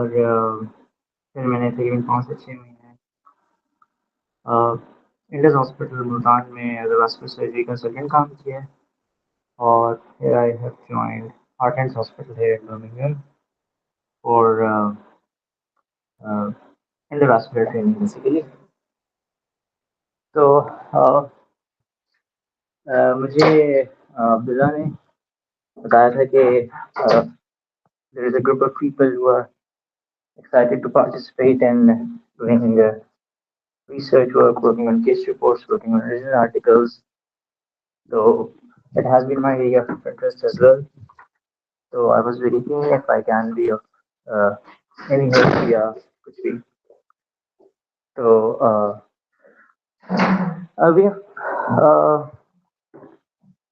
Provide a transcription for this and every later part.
और फिर मैंने तकरीबन 5 से 6 महीने इंडस हॉस्पिटल मुल्तान में as a vascular surgery consultant काम किया है। और फिर I have joined Heartlands hospital here in Birmingham for endovascular training basically. तो मुझे अब्दुल्ला ने बताया था कि there is a group of people who are excited to participate in doing research work, working on case reports, working on original articles. So it has been my area of interest as well. So I was very keen if I can be of uh, any help via कुछ भी. So we have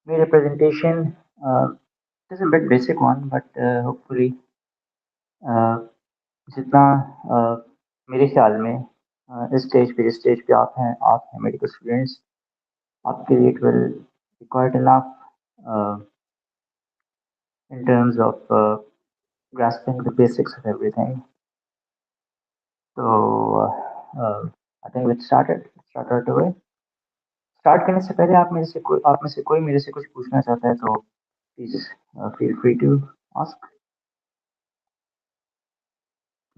made a presentation. It's a bit basic one, but hopefully uh, जितना मेरे ख्याल में इस stage पे आप हैं मेडिकल स्टूडेंट्स, आपके लिए it will be quite enough in terms of grasping the basics of everything. So I think let's start it. Let's start right away. Start करने से पहले आप में से कोई मेरे से कुछ पूछना चाहता है तो please feel free to ask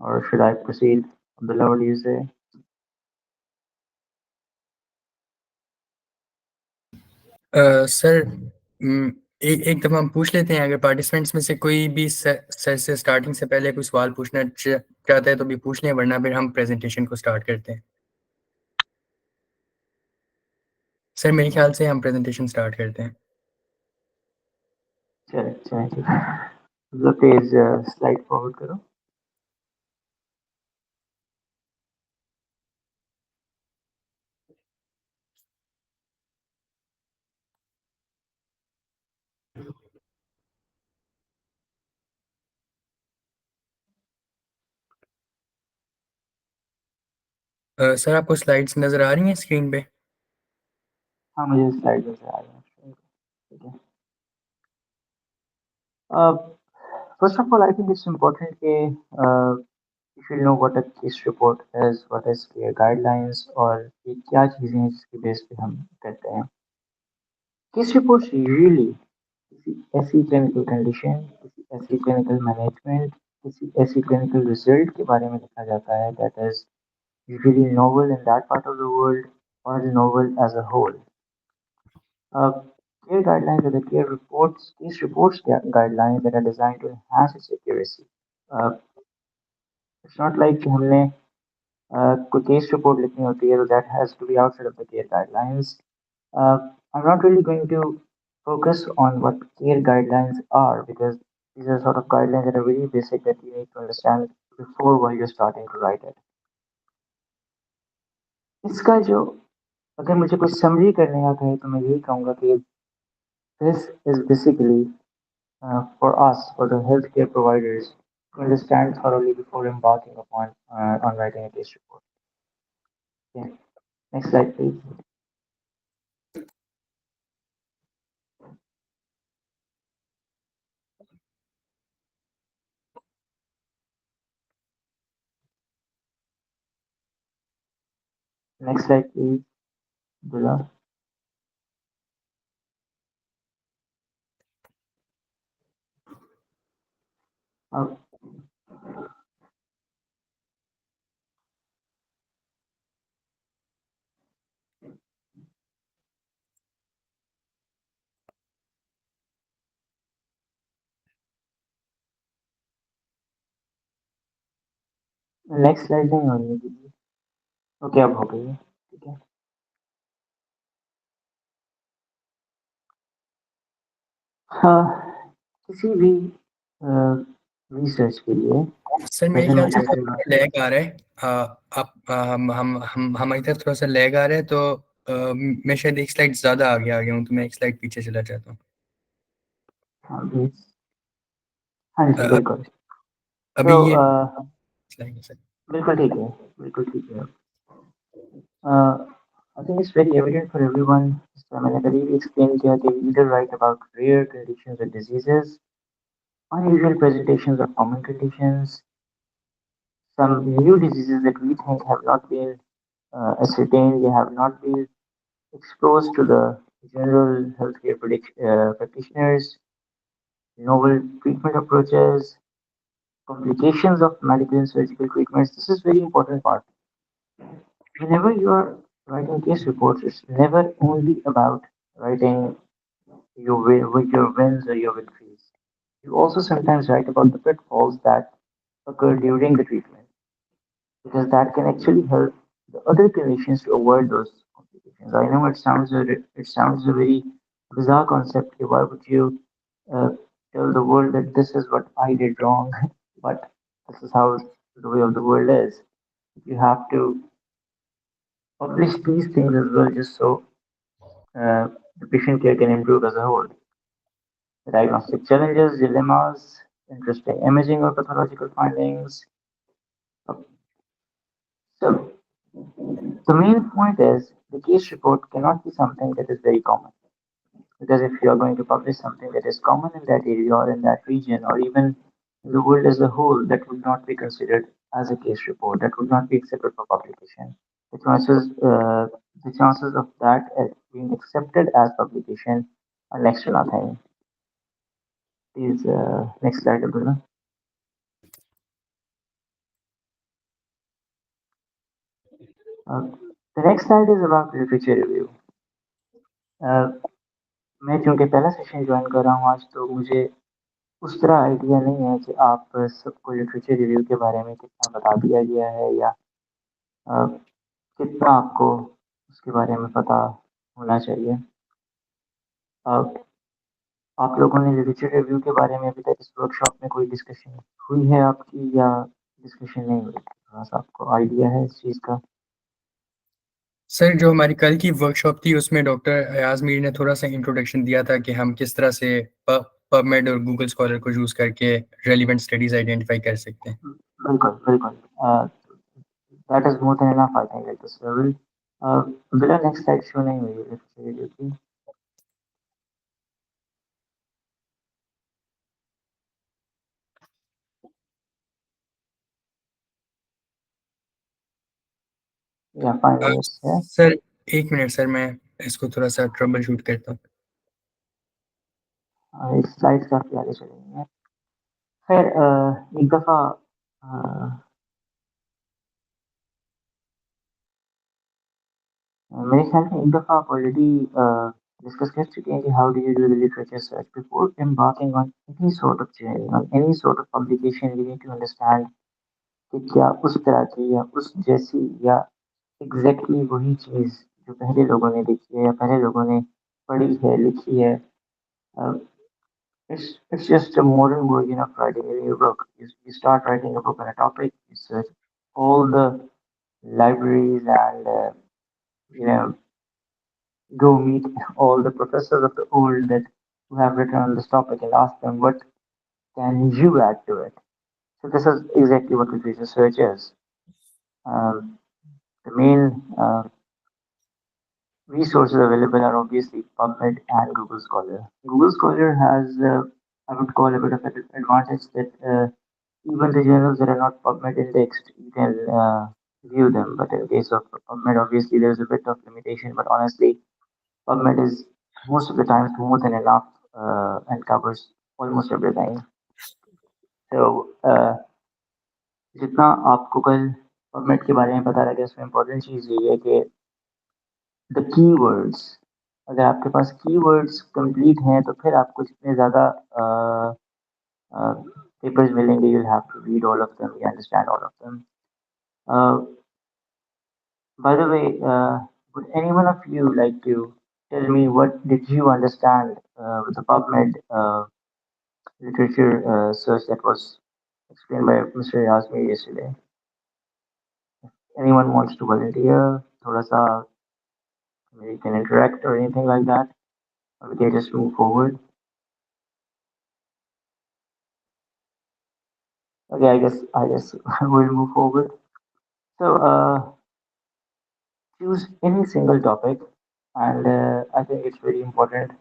और should I proceed? Abdullah, what do you say? Sir, एक दफ़ा हम पूछ लेते हैं, अगर पार्टिसिपेंट्स में से कोई भी सर से स्टार्टिंग से पहले कोई सवाल पूछना चाहता है तो भी पूछ लें, वरना फिर हम प्रेजेंटेशन को स्टार्ट करते हैं। सर मेरे ख्याल से हम प्रेजेंटेशन स्टार्ट करते हैं। चलिए चलिए ठीक है, मतलब प्लीज स्लाइड फॉरवर्ड करो। सर आपको स्लाइड्स नज़र आ रही हैं स्क्रीन पे? हाँ, मुझे स्लाइड नजर आ रही है, ठीक है। First of all I think it's important कि you should know what a case report is, what is their guidelines और ये क्या चीज़ें हैं जिसके बेस पे हम करते हैं। केस रिपोर्ट्स यूजुअली किसी ऐसी क्लिनिकल कंडीशन, किसी ऐसी क्लिनिकल मैनेजमेंट, किसी ऐसी क्लिनिकल रिजल्ट के बारे में लिखा जाता है that is usually novel in that part of the world और novel as a whole. Care guidelines are the care reports, case reports guidelines that are designed to enhance its accuracy. Uh, it's not like हमने कोई case report लिखनी होती है तो that has to be outside of the care guidelines. I'm not really going to focus on what care guidelines are because these are sort of guidelines that are really basic that you need to understand before while you're starting to write it. इसका जो अगर मुझे कोई summary करने का कहे तो मैं यही कहूँगा कि this is basically for us, for the healthcare providers, to understand thoroughly before embarking upon on writing a case report. Okay. Next slide, please. Next slide, please. Abdullah. Next slide नहीं हो रही है दीदी। ओके, अब हो गई है, ठीक है। हाँ, किसी भी रिसर्च के लिए सर मेरे ख्याल से थोड़ा लैग आ रहा है। आप हम हमारी तरफ थोड़ा सा लैग आ रहा है, तो मैं शायद एक स्लाइड ज़्यादा आगे आ गया हूँ, तो मैं एक स्लाइड पीछे चला जाता हूँ। हाँ हाँ जी, बिल्कुल। अभी तो ये स्लाइड है सर। बिल्कुल ठीक है, बिल्कुल ठीक है। I think it's very evident for everyone. So मैंने करीब explain किया कि we either write about rare conditions or diseases, unusual presentations of common conditions, some new diseases that we think have not been ascertained, they have not been exposed to the general healthcare practitioners, novel treatment approaches, complications of medical and surgical treatments. This is very important part. Whenever you are writing case reports, it's never only about writing your wins or your victories. You also sometimes write about the pitfalls that occur during the treatment because that can actually help the other clinicians to avoid those complications. I know it sounds a very bizarre concept. Why would you uh, tell the world that this is what I did wrong? But this is how the way of the world is. You have to publish these things as well, just so the patient care can improve as a whole. Diagnostic challenges, dilemmas, interesting imaging or pathological findings. So the main point is the case report cannot be something that is very common. Because if you are going to publish something that is common in that area or in that region or even in the world as a whole, that would not be considered as a case report. That would not be accepted for publication. The chances, uh, the chances of that being accepted as publication are next to nothing. Please, next slide, Abdullah. Uh, the next slide is about literature review. Uh, मैं चूंकि पहला session join कर रहा हूँ आज तो मुझे उस तरह आइडिया नहीं है कि आप सबको लिटरेचर रिव्यू के बारे में कितना बता दिया गया है या अ, कितना आपको उसके बारे में पता होना चाहिए। अ, आप लोगों ने लिटरेचर रिव्यू के बारे में अभी तक इस वर्कशॉप में कोई डिस्कशन हुई है आपकी या डिस्कशन नहीं हुई? थोड़ा सा आपको आइडिया है इस चीज़ का? सर जो हमारी कल की वर्कशॉप थी उसमें डॉक्टर अयाज मीर ने थोड़ा सा इंट्रोडक्शन दिया था कि हम किस तरह से पबमेड और गूगल स्कॉलर को यूज़ करके रेलिवेंट स्टडीज आइडेंटिफाई कर सकते हैं। बिल्कुल, बिल्कुल। That is more than enough I think at this level. बिला नेक्स्ट स्लाइड शो नहीं हुई है लिटरेचर रिव्यू की। या फाइनली इट्स है। सर एक मिनट सर, मैं इसको थोड़ा सा ट्रबल शूट करता हूँ। इस स्लाइड्स काफ़ी आगे चली गई हैं। खैर एक दफ़ा मेरे ख्याल में एक दफ़ा आप ऑलरेडी डिस्कस कर चुके हैं कि how do you do the literature search before embarking on any sort of journey, on any sort of publication. We need to understand कि क्या उस तरह की या उस जैसी या एग्जैक्टली वही चीज़ जो पहले लोगों ने देखी है या पहले लोगों ने पढ़ी है, लिखी है। uh, it's just a modern version of writing a new book. You start writing a book on a topic, you search all the libraries and you know go meet all the professors of the old that who have written on this topic and ask them what can you add to it. So this is exactly what literature search is. Um, the main resources available are obviously PubMed and Google Scholar. Google Scholar has, I would call a bit of an advantage that even the journals that are not PubMed indexed, you can view them. But in case of PubMed, obviously there's a bit of limitation. But honestly, PubMed is most of the times more than enough and covers almost everything. So जितना आपको कल PubMed के बारे में पता लगा उसमें important चीज़ ये है कि द कीवर्ड्स, अगर आपके पास कीवर्ड्स कंप्लीट हैं तो फिर आपको जितने ज़्यादा papers मिलेंगे you'll have to read all of them, you understand all of them. Uh, by the way, would any one of you like to tell me what did you understand with the PubMed literature search that was explained by Mr. Yasmi yesterday? Anyone wants to volunteer? थोड़ा सा maybe you can interact or anything like that, or we can just move forward. Okay, I guess we'll move forward. So choose any single topic, and I think it's very important.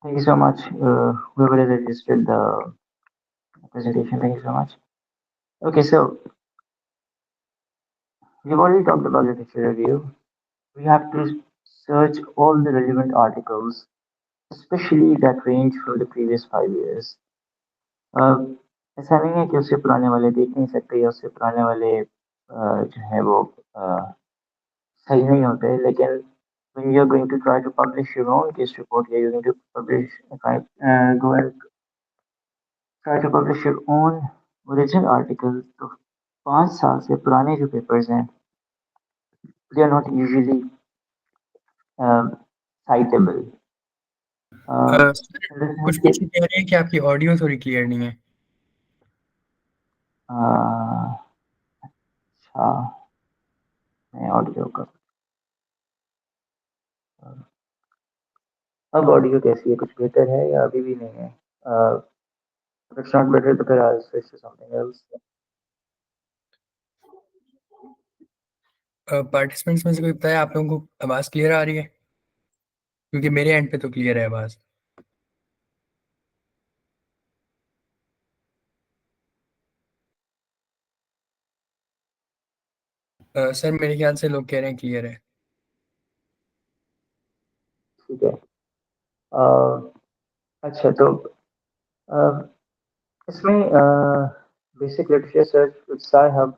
Thank you so much, whoever has registered the presentation. Thank you so much. Okay, so we've already talked about literature review. We have to search all the relevant articles, especially that range from the previous 5 years. Uh, ऐसा नहीं है कि उससे पुराने वाले देख नहीं सकते या उससे पुराने वाले जो है वो सही नहीं होते, लेकिन when you're going to try to publish your own case report, you're going to go and try to publish your own original articles, तो 5 साल से पुराने जो papers हैं, they are not usually um, citable. Sir In the कुछ sense that बच्चे कह रहे हैं कि आपकी ऑडियो थोड़ी क्लियर नहीं है। अच्छा, मैं ऑडियो का अब ऑडियो कैसी है, कुछ बेहतर है या अभी भी नहीं है? If it's not better, तो फिर I'll switch to something else. Participants में से कोई बताया आप लोगों को आवाज़ क्लियर आ रही है? क्योंकि मेरे एंड पे तो क्लियर है आवाज़। सर मेरे ख्याल से लोग कह रहे हैं क्लियर है। ठीक है। अच्छा, तो uh, इसमें basic literature search with SciHub.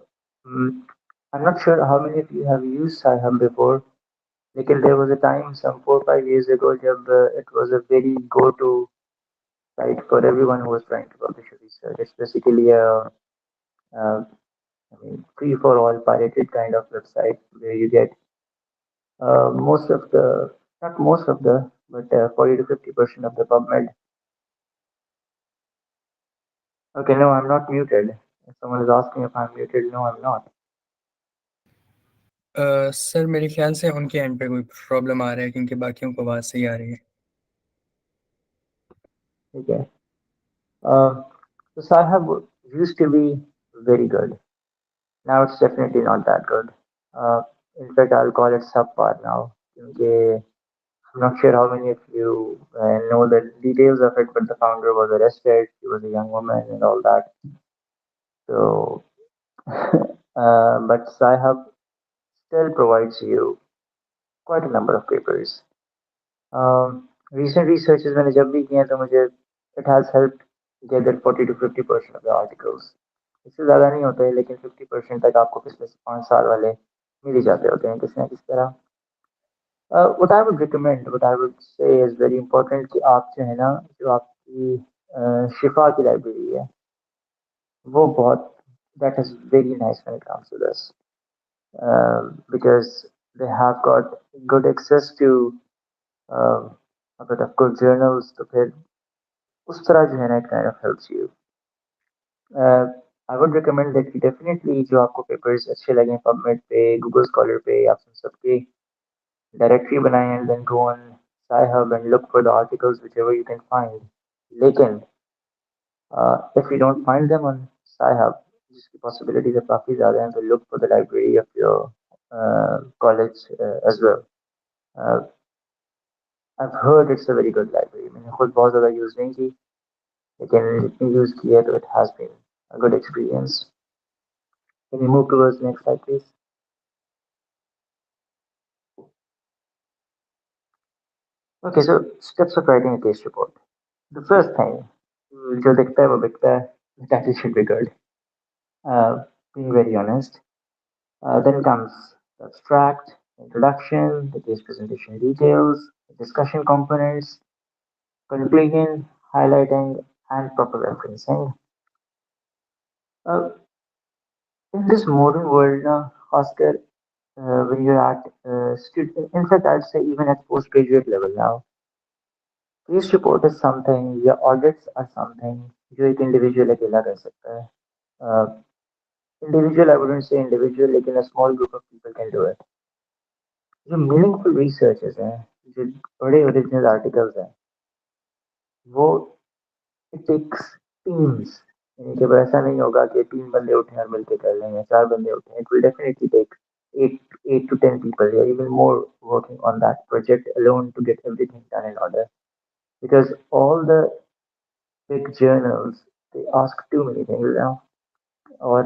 I'm not sure how many of you have used SciHub before. लेकिन there was a time some 4 5 years ago जब it was a very go-to site for everyone who was trying to publish a research. It's basically uh, I mean, free for all pirated kind of website where you get most of the, not most of the, but 40 to 50% of the PubMed. Okay, no, I'm not muted. If someone is asking if I'm muted, no, I'm not. Sir मेरे ख्याल से उनके and पे कोई problem आ रहा है क्योंकि बाकियों को आवाज़ सही आ रही है। Okay. So Sahab used to be very good. Now it's definitely not that good. Uh, in fact, I'll call it subpar now. Okay. I'm not sure how many of you know the details of it, but the founder was arrested. She was a young woman and all that. So, but Sci-Hub still provides you quite a number of papers. Recent researches मैंने जब भी किए हैं तो मुझे it has helped gather 40 to 50% of the articles. इससे ज़्यादा नहीं होते, लेकिन 50% तक आपको पिछले 5 साल वाले मिल ही जाते होते हैं किसी ना किसी तरह. What I would recommend, what I would say is very important कि आप जो है ना, जो आपकी शिफा की लाइब्रेरी है, वो बहुत, that is very nice when it comes to this, because they have got good access to a bit of good journals, तो फिर उस तरह जो है ना, it kind of helps you. Uh, I would recommend that you definitely जो आपको papers अच्छे लगे PubMed पे, Google Scholar पे, आप उन सब पे directory बनाएं and then go on SciHub and look for the articles whichever you can find. लेकिन if you don't find them on SciHub, जिसकी possibilities है काफ़ी ज़्यादा हैं, तो look for the library of your college as well. Uh, I've heard it's a very good library. मैंने खुद बहुत ज़्यादा use नहीं की, लेकिन जितनी use की है तो it has been a good experience. Can you move towards the next slide, please? Okay, so steps of writing a case report. The first thing, जो दिखता है वो बिकता है. The title should be good. Being very honest. Then comes the abstract, introduction, the case presentation details, the discussion components, conclusion, highlighting, and proper referencing. Uh, in this modern world, Oscar, when you're at in fact, I'd say even at postgraduate level now, case report is something, your audits are something जो एक individual अकेला कर सकता है. Uh, individual, I wouldn't say individual, लेकिन a small group of people can do it. जो meaningful researches हैं, जो बड़े ओरिजिनल आर्टिकल्स हैं, वो इट टेक्स टीम्स. यानी कि वो ऐसा नहीं होगा कि 3 बंदे उठे और मिलके कर लें या 4 बंदे उठे. It will definitely take 8 to 10 people or even more working on that project alone to get everything done in order, because all the big journals, they ask too many things now. और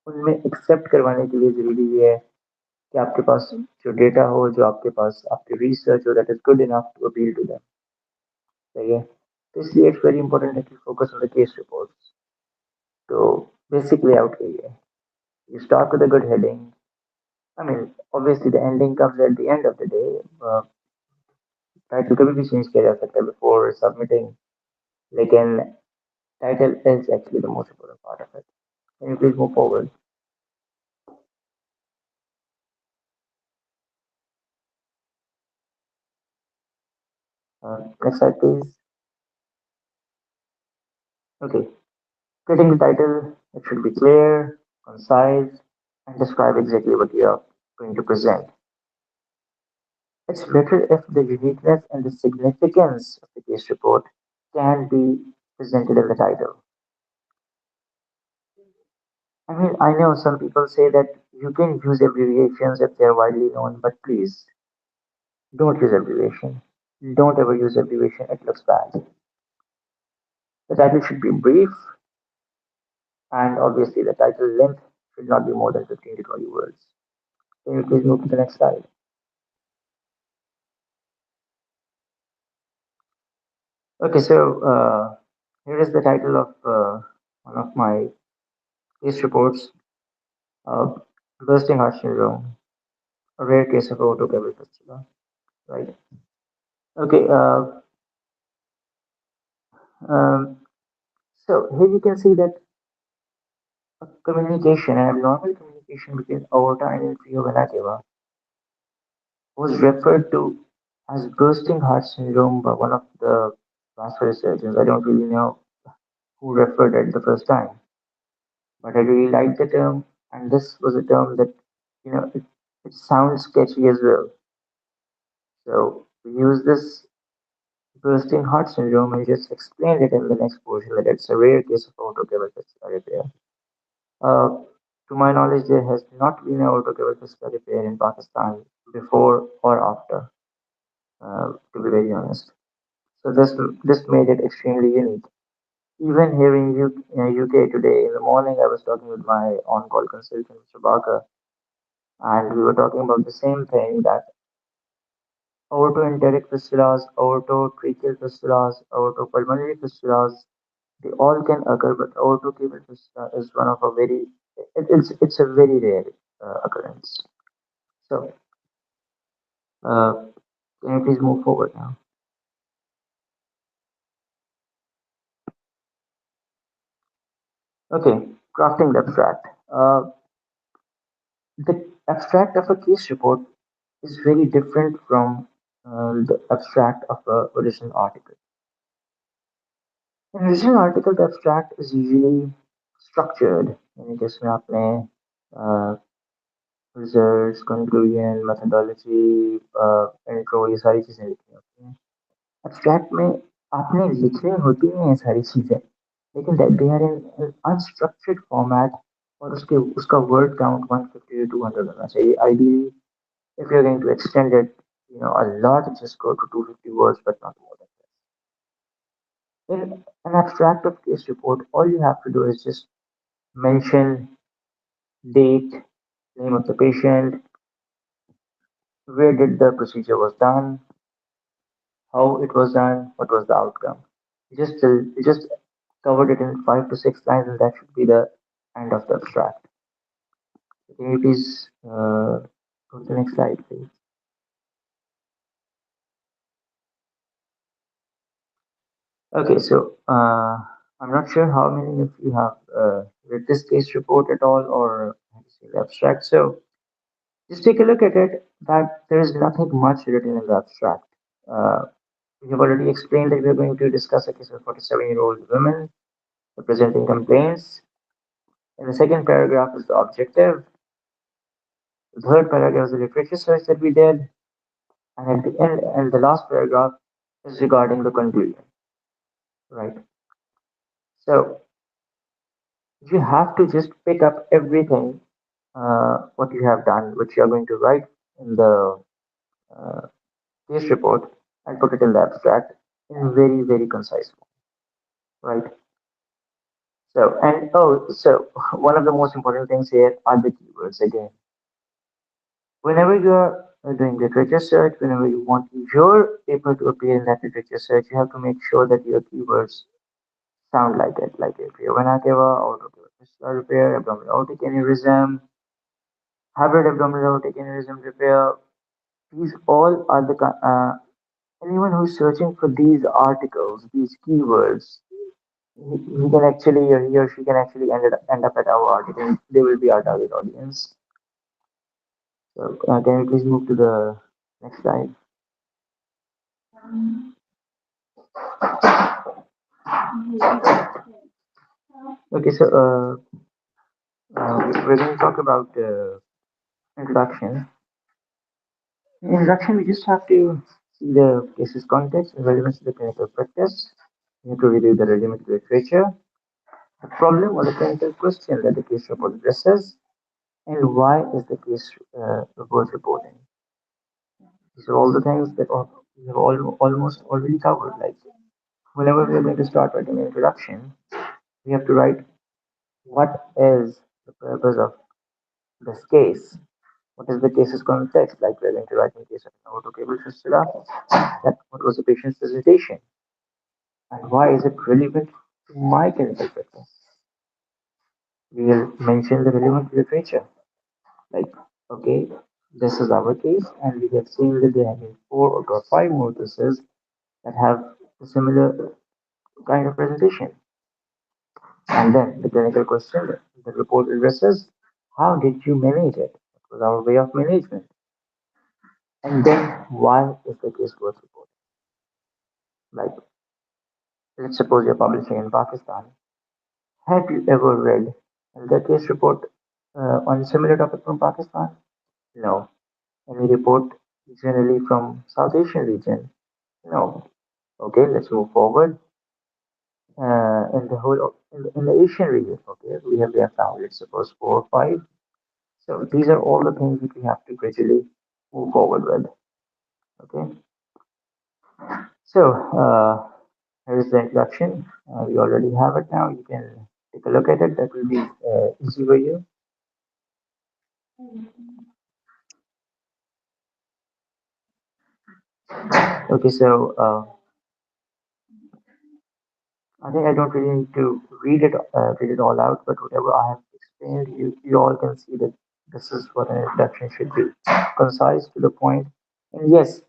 उनमें accept करवाने के लिए ज़रूरी ये है कि आपके पास जो डेटा हो, जो आपके पास आपकी रिसर्च हो, that is good enough to appeal to them. सही है, तो इसलिए इट्स वेरी इंपॉर्टेंट है कि focus on the case reports. तो बेसिक लेआउट यही है, you start with a good heading. I mean, obviously the ending comes at the end of the day. Title कभी भी चेंज किया जा सकता है बिफोर सबमिटिंग, लेकिन title is actually the most important part of it. Can you please move forward? Next slide please. Okay, creating the title, it should be clear, concise, and describe exactly what you are going to present. It's better if the uniqueness and the significance of the case report can be presented in the title. I mean, I know some people say that you can use abbreviations if they're widely known, but please don't use abbreviation. Don't ever use abbreviation, it looks bad. The title should be brief, and obviously the title length should not be more than 15 to 20 words. Can you please move to the next slide? Okay, so here is the title of one of my case reports, uh, bursting heart syndrome, a rare case of aortic fistula, right? Okay, um, so here you can see that communication and abnormal communication between aorta and inferior vena cava was referred to as bursting heart syndrome by one of the vascular surgeons. I don't really know who referred it the first time, but I really liked the term, and this was a term that, it sounds sketchy as well. So we use this bursting heart syndrome and just explained it in the next portion that it's a rare case of autocaval fistula repair. Uh, to my knowledge, there has not been an autocaval fistula repair in Pakistan before or after, to be very honest. So this made it extremely unique. Even here in UK today, in the morning, I was talking with my on-call consultant, Mr. Barker, and we were talking about the same thing that aortoenteric fistulas, aortotracheal fistulas, aortopulmonary fistulas, they all can occur, but aortocaval fistula is one of a very, it's a very rare occurrence. So, uh, can you please move forward now? Okay, crafting the abstract. The abstract of a case report is very different from the abstract of a original article. In original article, the abstract is usually structured, यानी कि इसमें आपने results, conclusion, methodology, intro, ये सारी चीज़ें लिखनी होती हैं। एब्स्ट्रैक्ट में आपने लिखनी होती हैं ये सारी चीज़ें, लेकिन they are in unstructured format, और उसका वर्ड काउंट 150 to 200 होना चाहिए ideally. If you're going to extend it, a lot, just go to 250 words, but not more than that. In an abstract of case report, all you have to do is just mention date, name of the patient, where did the procedure was done, how it was done, what was the outcome. You just covered it in 5 to 6 lines, and that should be the end of the abstract. Can you please go to the next slide, please? Okay, so I'm not sure how many of you have read this case report at all or have seen the abstract. So just take a look at it. That there is nothing much written in the abstract. Uh, we have already explained that we are going to discuss a case of a 47-year-old woman presenting complaints. In the second paragraph is the objective. The third paragraph is the literature search that we did, and at the end, and the last paragraph is regarding the conclusion. Right. So you have to just pick up everything what you have done, which you are going to write in the uh, case report, and put it in the abstract in very, very concise form, right? So one of the most important things here are the keywords again. Whenever you are doing literature search, whenever you want your paper to appear in that literature search, you have to make sure that your keywords sound like it, like atrial vena cava, autocavity repair, abdominal aortic aneurysm, hybrid abdominal aortic aneurysm repair. These all are anyone who's searching for these articles, these keywords, he can actually, or he or she can actually end up at our article. They will be our target audience. So can you please move to the next slide? Okay, so we're going to talk about introduction. In introduction, we just have to see the case's context and relevance to the clinical practice. We have to review the relevant literature, the problem or the clinical question that the case report addresses, and why is the case worth reporting. These are all the things that we have almost already covered. Like whenever we are going to start writing an introduction, we have to write what is the purpose of this case. What is the case's context? Like we're going to write in case of an autocable fistula, that what was the patient's presentation and why is it relevant to my clinical practice? We will mention the relevant literature. Like, okay, this is our case, and we have seen that there have been four or five more cases that have a similar kind of presentation. And then the clinical question, the report addresses how did you manage it? What was our way of management? And then why is the case worth reporting? Like, let's suppose you're publishing in Pakistan. Have you ever read the case report on a similar topic from Pakistan? No. Any report generally from South Asian region? No. Okay, let's move forward. In the whole in the Asian region, okay, we have left now, let's suppose four or five. So these are all the things that we have to gradually move forward with. Okay. So here is the introduction. We already have it now. You can take a look at it. That will be easy for you. Okay. So I think I don't really need to read it all out. But whatever I have explained, you all can see that this is what an introduction should be: concise, to the point, and yes.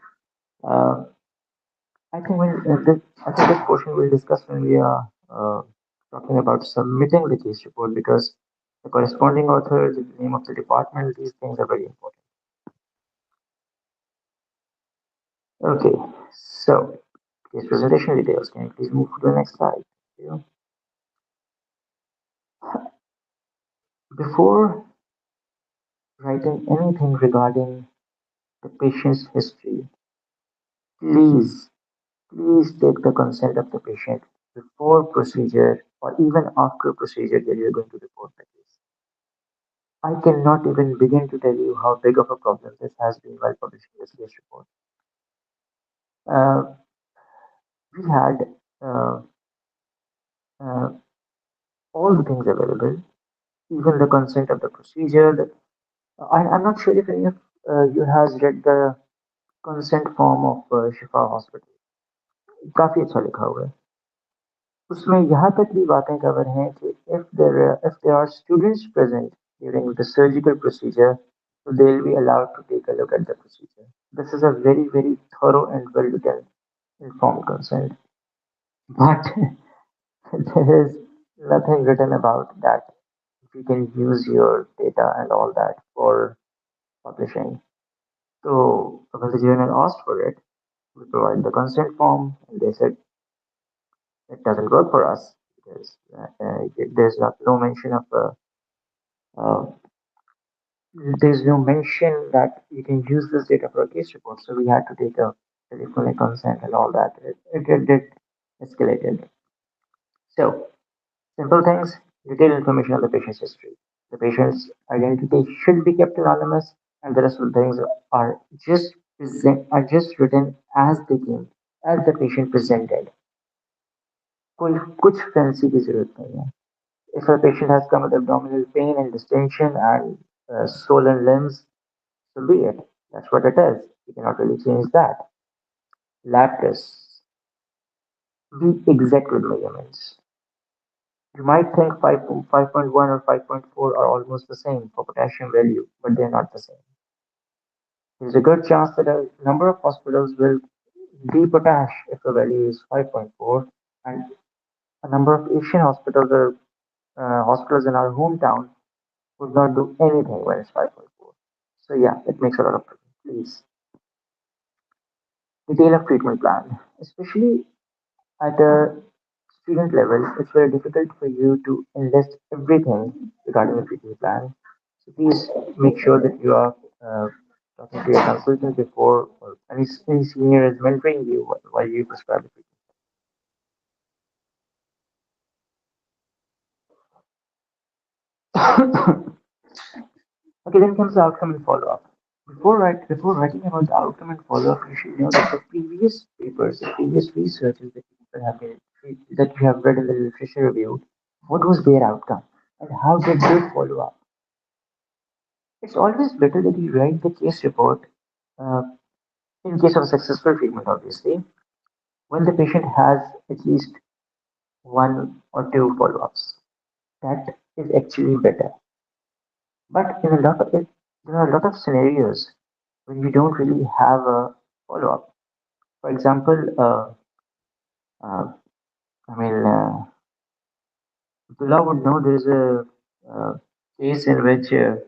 Uh, I think this portion we'll discuss when we are talking about submitting the case report because the corresponding author, the name of the department, these things are very important. Okay, so case presentation details. Can you please move to the next slide? Thank you. Before writing anything regarding the patient's history, please, please take the consent of the patient before procedure or even after procedure that you're going to report the case. I cannot even begin to tell you how big of a problem this has been while publishing this case report. Uh, we had uh, uh, all the things available, even the consent of the procedure. I'm not sure if any of you has read the consent form of Shifa hospital काफी अच्छा लिखा हुआ है उसमें यहाँ तक भी बातें कवर हैं कि if there are students present during the surgical procedure, so they'll be allowed to take a look at the procedure. This is a very, very thorough and well written informed consent. But there is nothing written about that you can use your data and all that for publishing. So when the journal asked for it, we provide the consent form, and they said it doesn't work for us because there's no mention of uh, there's no mention that you can use this data for a case report. So we had to take a telephonic consent and all that. It did escalated. So simple things, detailed information on the patient's history. The patient's identity should be kept anonymous, and the rest of the things are just written as they came, as the patient presented. कोई कुछ fancy की जरूरत नहीं है. If a patient has come with abdominal pain and distension and swollen limbs, so be it. That's what it is. You cannot really change that. Lab tests. Be exact with measurements. You might think 5.1 or 5.4 are almost the same for potassium value, but they're not the same. There's a good chance that a number of hospitals will depotash if the value is 5.4, and a number of Asian hospitals or hospitals in our hometown would not do anything when it's 5.4. So yeah, it makes a lot of difference. Please, detail of treatment plan, especially at a student level, it's very difficult for you to enlist everything regarding the treatment plan. So please make sure that you are talking to your consultant before, or any senior is mentoring you while you prescribe the treatment. Okay, then comes the outcome and follow-up. Before writing about the outcome and follow-up, you should know that the previous papers, the previous researches that people have been that you have read in the literature review, what was their outcome and how did they follow up? It's always better that you write the case report uh, in case of successful treatment, obviously, when the patient has at least one or two follow-ups. That is actually better. But there are a lot of scenarios when you don't really have a follow-up. For example, uh, I mean, Abdullah would know there is a case in which in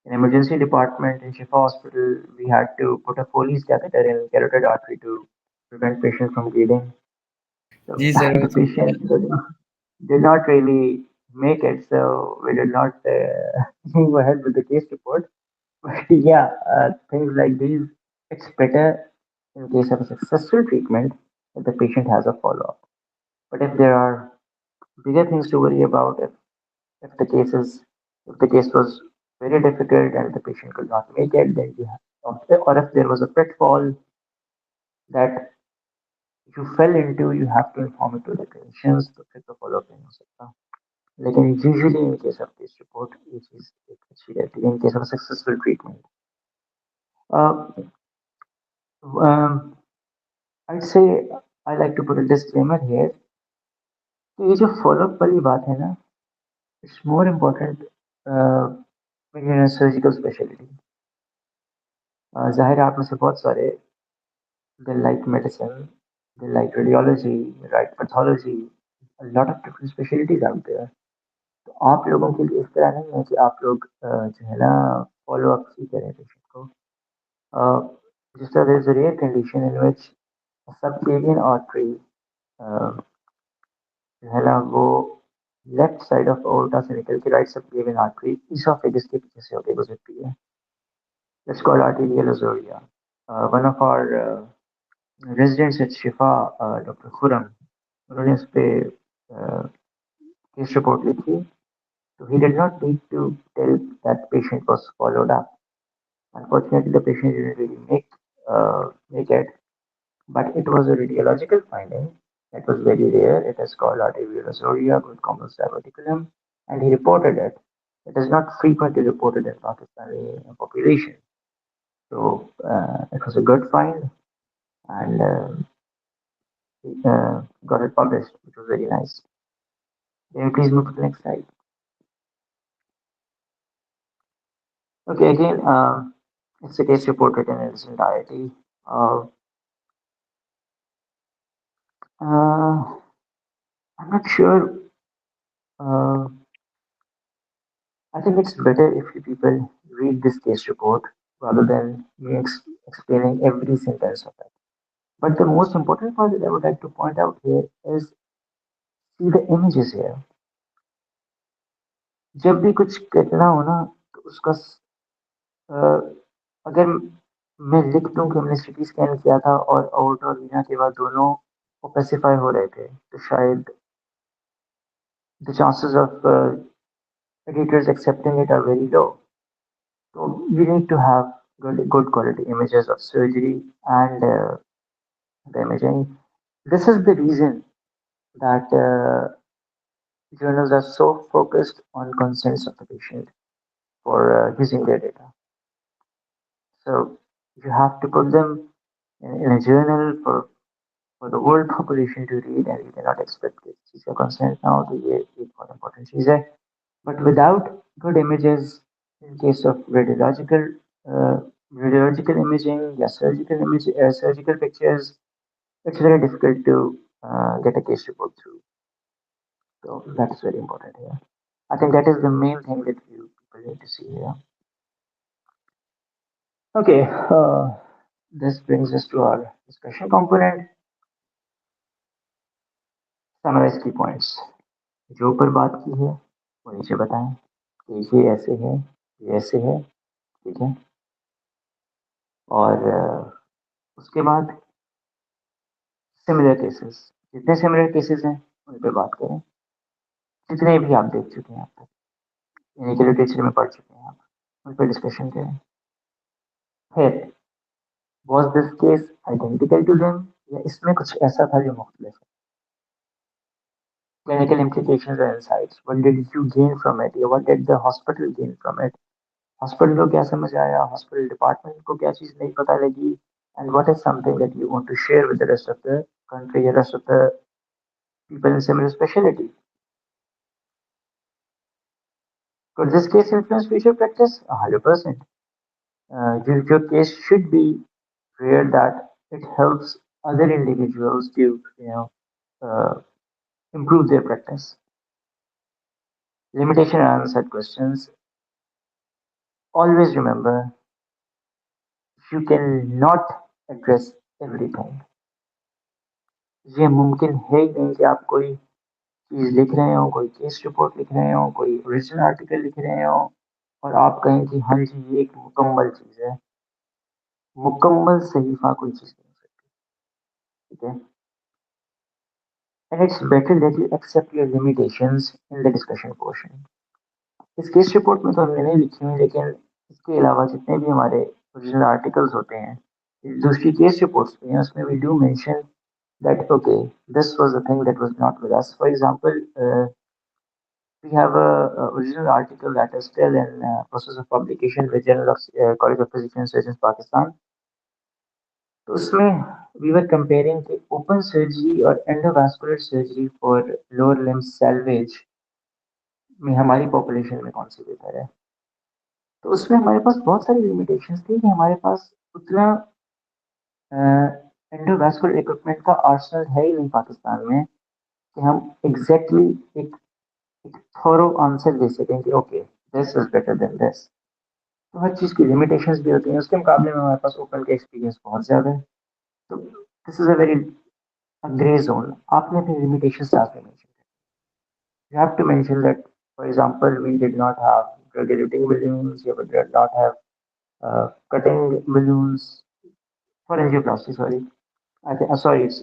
emergency department in Shifa Hospital we had to put a Foley's catheter in carotid artery to prevent patient from bleeding. So जी sir, वो the patient did not really make it, so we did not move ahead with the case report. But yeah, things like these, it's better in case of a successful treatment if the patient has a follow-up. But if there are bigger things to worry about, if the case is if the case was very difficult and the patient could not make it, then you have, or if there was a pitfall that you fell into, you have to inform it to the clinicians to take the follow-up in, etc. Like usually in case of this report, which is in case of a successful treatment. Uh, um, I'd say I like to put a disclaimer here कि ये जो follow up वाली बात है ना, it's more important when you're in a surgical specialty. जाहिर है आप में से बहुत सारे they like medicine, they like radiology, right pathology, a lot of different specialties out there. तो आप लोगों के लिए इस तरह नहीं है कि आप लोग जो है ना फॉलो अप ही करें पेशेंट को. जिस तरह there is a rare condition in which a subclavian artery जो है ना वो लेफ्ट साइड ऑफ aorta से निकल के राइट सबक्लेवियन आर्टरी esophagus के पीछे से होकर गुजरती है. That's called arterial azoria. One of our residents at Shifa, Dr. Khurram, उन्होंने इस पे केस रिपोर्ट लिखी. So he did not need to tell that patient was followed up. Unfortunately, the patient didn't really make it, but it was a radiological finding that was very rare. It is called arteriosuria with complex diverticulum, and he reported it. It is not frequently reported in Pakistani population. So it was a good find, and he got it published, which was very nice. Can you please move to the next slide? Okay, again, it's a case report written in its entirety. Uh, uh, I'm not sure. Uh, I think it's better if you people read this case report rather than me explaining every sentence of it. But the most important part that I would like to point out here is see the images here. जब भी कुछ कहना हो ना तो उसका अगर मैं लिख दूं कि हमने सिटी स्कैन किया था और आउट और वीना के बाद दोनों ओपेसिफाई हो रहे थे तो शायद the chances of editors accepting it are very low. So you need to have good quality images of surgery and the imaging. This is the reason that journals are so focused on consents of the patient for using their data. So you have to put them in a journal for the whole population to read, and you cannot expect this. चीज़ का consent now तो ये एक बहुत important चीज़ है. But without good images, in case of uh, radiological imaging, yeah, surgical pictures, it's very difficult to get a case report through. So that is very important here. I think that is the main thing that you people need to see here. Okay, this brings us to our discussion component. Summarize key points. जो ऊपर बात की है वो नीचे बताएं कि ये ऐसे है, ये ऐसे है, ठीक है. और उसके बाद सिमिलर केसेस, जितने सिमिलर केसेस हैं उन पर बात करें, जितने भी आप देख चुके हैं आप तक, यानी कि लिटरेचर में पढ़ चुके हैं आप, उन पर डिस्कशन करें. फिर was this case identical to them, या इसमें कुछ ऐसा था जो मुख्तलिफ है. Clinical implications and insights. What did you gain from it? Or what did the hospital gain from it? Hospital को क्या समझ आया, हॉस्पिटल डिपार्टमेंट को क्या चीज़ नहीं पता लगी, and what is something that you want to share with the rest of the country, the rest of the people in similar specialty. Could this case influence future practice? 100%. Your case should be where that it helps other individuals to, uh, improve their practice. Limitation and unanswered questions. Always remember, you cannot address everything. ये मुमकिन है ही नहीं कि आप कोई चीज़ लिख रहे हो, कोई केस रिपोर्ट लिख रहे हो, कोई ओरिजिनल आर्टिकल लिख रहे हो, और आप कहें कि हाँ जी ये एक मुकम्मल चीज़ है. मुकम्मल सहीफा कोई चीज़ नहीं हो सकती, ठीक है. And it's better that you accept your limitations in the discussion portion. इस केस रिपोर्ट में तो हमने नहीं लिखी हुई, लेकिन इसके अलावा जितने भी हमारे ओरिजिनल आर्टिकल्स होते हैं, दूसरी केस रिपोर्ट्स भी हैं, उसमें we do mention that okay, this was a thing that was not with us. For example, we have a original article that is still in process of publication with Journal of College of Physicians and Surgeons Pakistan. तो उसमें we were comparing the open surgery और endovascular surgery for lower limb salvage में हमारी population में कौन सी बेहतर है. तो उसमें हमारे पास बहुत सारी limitations थी कि हमारे पास उतना एंडोवास्कुलर इक्विपमेंट का आर्सेनल है ही नहीं पाकिस्तान में कि हम एग्जैक्टली एक थोरो आंसर दे सकें कि okay this is better than this. तो हर चीज़ की लिमिटेशंस भी होती हैं, उसके मुकाबले में हमारे पास ओपन का एक्सपीरियंस बहुत ज़्यादा है. तो this is a very grey zone. आपने अपनी लिमिटेशंस साथ में मेंशन करें. You have to mention that for example we did not have drug eluting balloons, या we did not have cutting balloons for angioplasty. Sorry, I think sorry, it's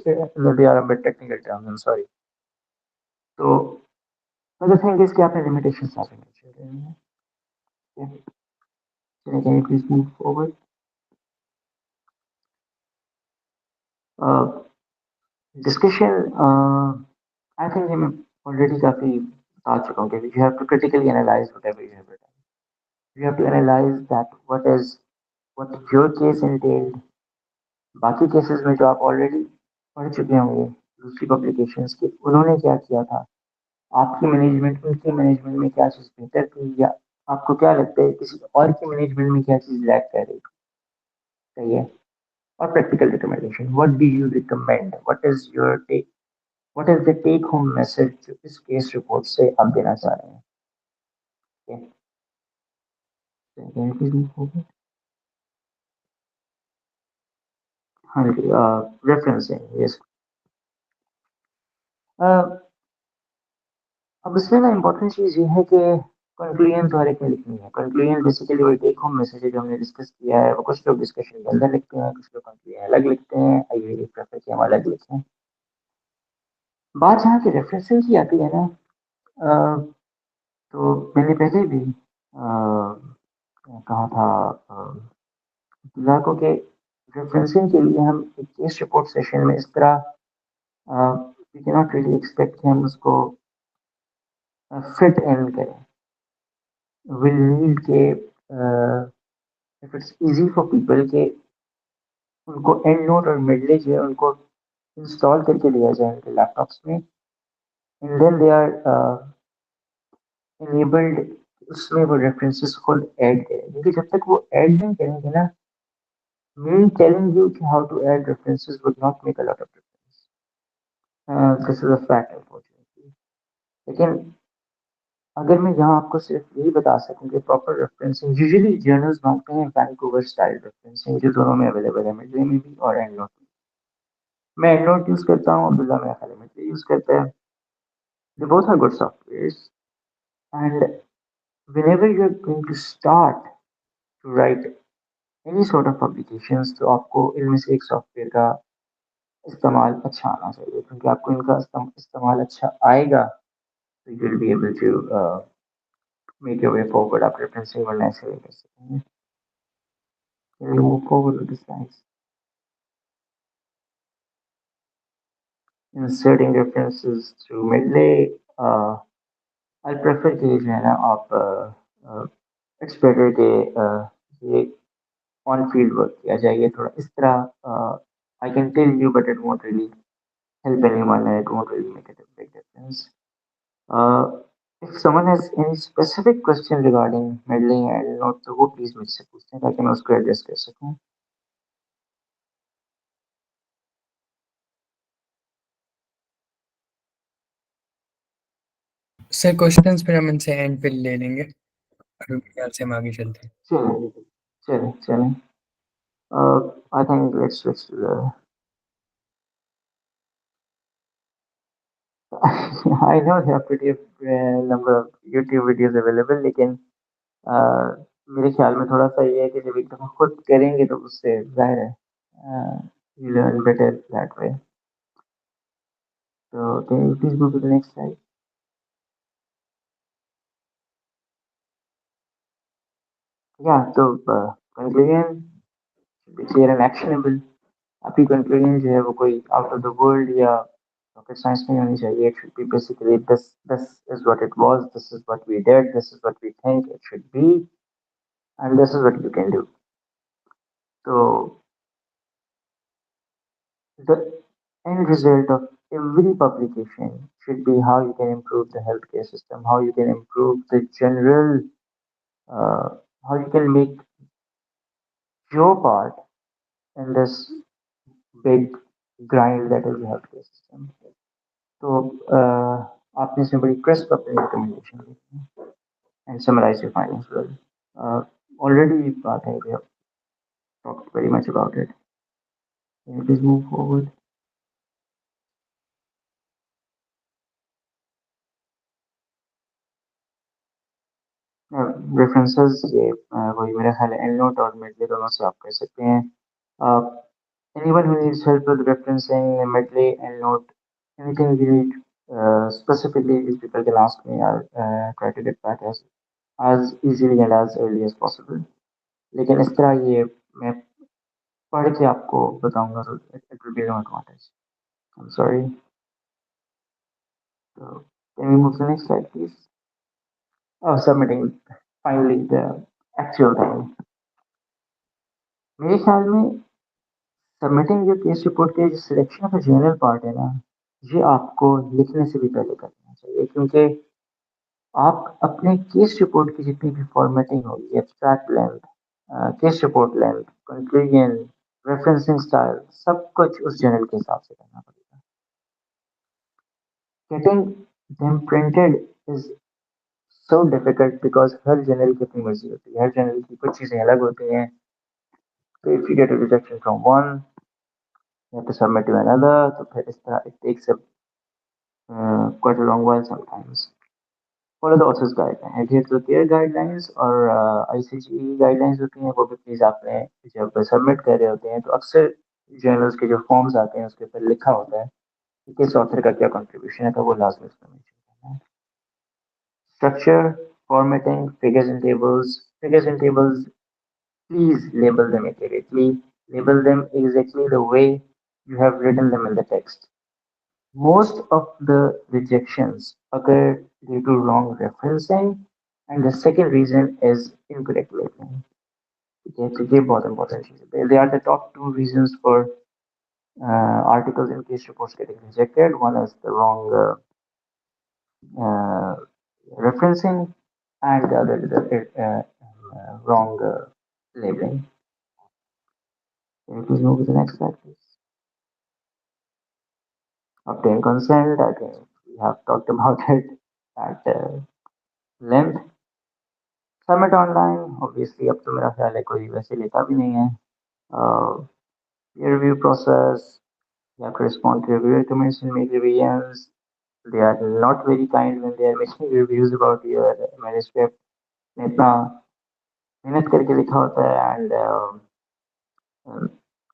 they are a bit technical terms. I'm sorry. तो the thing is कि आपने limitations साथ में mention करें हैं. Can you please move forward? Discussion, I think I'm already काफी बता चुका हूँ कि you have to critically analyze whatever you have written. You have to analyze that what your case entailed. बाकी केसेस में जो आप ऑलरेडी पढ़ चुके होंगे दूसरी पब्लिकेशंस के, उन्होंने क्या किया था, आपकी मैनेजमेंट उनकी मैनेजमेंट में क्या चीज़ बेहतर थी, या आपको क्या लगता है किसी और की मैनेजमेंट में क्या चीज़ लैक कर रही थी. सही है. और practical recommendation, what do you recommend, what is the take home message जो इस केस रिपोर्ट से आप देना चाह रहे हैं. हाँ जी, रेफरेंसिंग, यस. अब इसमें ना इम्पोर्टेंट चीज़ ये है कि कंक्लूजन तो हर एक में लिखनी है. कंक्लूजन बेसिकली वही टेक होम मैसेज जो हमने डिस्कस किया है, वो कुछ लोग डिस्कशन के अंदर लिखते हैं, कुछ लोग कंक्लूजन अलग लिखते हैं. आई प्रेफर कि हम अलग लिखें. बात जहाँ की रेफरेंसिंग की आती है ना, तो मैंने पहले भी कहा था ग्राहकों के रेफरेंसिंग के लिए हम एक केस रिपोर्ट सेशन में इस तरह we can not really expect कि हम उसको फिट इन करें, विल नीड के if it's easy for people के उनको एंड नोट और मिडले जो है उनको इंस्टॉल करके दिया जाए उनके लैपटॉप्स में, and then they are enabled, उसमें वो रेफरेंसेस को ऐड करें, क्योंकि जब तक वो ऐड नहीं करेंगे ना, me telling you how to add references would not make a lot of difference. This is a fact, unfortunately. लेकिन अगर मैं यहाँ आपको सिर्फ यही बता सकूँ कि प्रॉपर रेफरेंसिंग, यूजुअली जर्नल्स मांगते हैं वैंकूवर स्टाइल रेफरेंसिंग जो दोनों में अवेलेबल है, मिडले में भी और एंड नोट में। मैं एंड नोट यूज़ करता हूँ, अब्दुल्ला मेरा ख्याल है मिडले यूज़ करता है। They both are good softwares, and whenever you're going to start to write any sort of publications, तो आपको इनमें से एक सॉफ्टवेयर का इस्तेमाल अच्छा आना चाहिए, क्योंकि आपको इनका इस्तेमाल अच्छा आएगा तो you will be able to make your way forward, आप रेफरेंसिंग वरना ऐसे नहीं कर सकेंगे। Can you move forward with the slides? Inserting references through Medley. I prefer कि जो है ना आप इट्स बेटर के ये ऑन फील्ड वर्क किया जाए, ये थोड़ा इस तरह I can tell you but it won't really help anyone and it won't really make a big difference. Uh, if someone has any specific question regarding meddling and not तो वो please मुझसे पूछते हैं ताकि मैं उसको एड्रेस कर सकूं। सर क्वेश्चंस फिर हम इनसे एंड पे ले लेंगे, अभी मेरे ख्याल से हम आगे चलते हैं। चलें चलें चलें। I think let's switch to the I know there are pretty number of YouTube videos available, लेकिन मेरे ख्याल में थोड़ा सा ये है कि जब एक दफ़ा खुद करेंगे तो उससे जाहिर है you learn better that way. So can you please go to the next slide? Yeah, so conclusion should be clear and actionable. आपकी कंक्लूजन जो है वो कोई आउट ऑफ द वर्ल्ड या रॉकेट साइंस नहीं होनी चाहिए। It should be basically this is what it was, this is what we did, this is what we think it should be, and this is what you can do. तो the end result of every publication should be how you can improve the healthcare system, how you can improve the general, uh, how you can make your part in this big grind that is the healthcare system. तो आपने इसमें बड़ी crisp अपनी recommendation the and summarize your findings well. Already I think we have talked very much about it. Can you please move forward? References ये वही मेरा ख्याल है एंड नोट और मिडले दोनों से आप कर सकते हैं। Anyone who needs help with referencing midley and note, anything you need specifically, these people can ask me. I'll try to get back as easily and as early as possible. लेकिन इस तरह ये मैं पढ़ के आपको बताऊंगा तो it will be no advantage. I'm sorry. So can we move to the next slide, please? Oh, submitting finally the actual thing. मेरे ख्याल में सबमिटिंग जो केस रिपोर्ट के सिलेक्शन ऑफ जर्नल पार्ट है ना, ये आपको लिखने से भी पहले करना चाहिए, क्योंकि आप अपने केस रिपोर्ट की जितनी भी फॉर्मेटिंग होगी, abstract length, case report length, conclusion, referencing style, सब कुछ उस जर्नल के हिसाब से करना पड़ेगा। Getting them printed is so difficult because her journal की अपनी मर्जी होती है, हर जर्नल की कुछ चीज़ें अलग होती हैं। तो if you get a rejection from one, you have to submit to another, तो फिर इस तरह it takes a quite a long while sometimes. Follow the author's guideline, adhere to the peer guidelines और ICGE guidelines होती हैं, वो भी please आपने जब सबमिट कर रहे होते हैं तो अक्सर जर्नल्स के जो फॉर्म्स आते हैं उसके ऊपर लिखा होता है कि किस ऑथर का क्या कंट्रीब्यूशन है, तो वो लाजमी उसमें मेंशन करना है। Structure, formatting, figures and tables, please label them accurately, label them exactly the way you have written them in the text. Most of the rejections occur due to wrong referencing, and the second reason is incorrect labeling. Okay, so ये बहुत important चीज़ है. They are the top two reasons for articles in case reports getting rejected. One is the wrong uh, referencing, and the other is the wrong labeling. Can you please move to the next slide, please? Obtain consent. I think we have talked about it at length. Submit online obviously अब तो मेरा ख्याल है कोई वैसे लेता भी नहीं है peer review process you have to respond to review recommendation make revisions they are not very kind when they are making reviews about your manuscript इतना मेहनत करके लिखा होता है and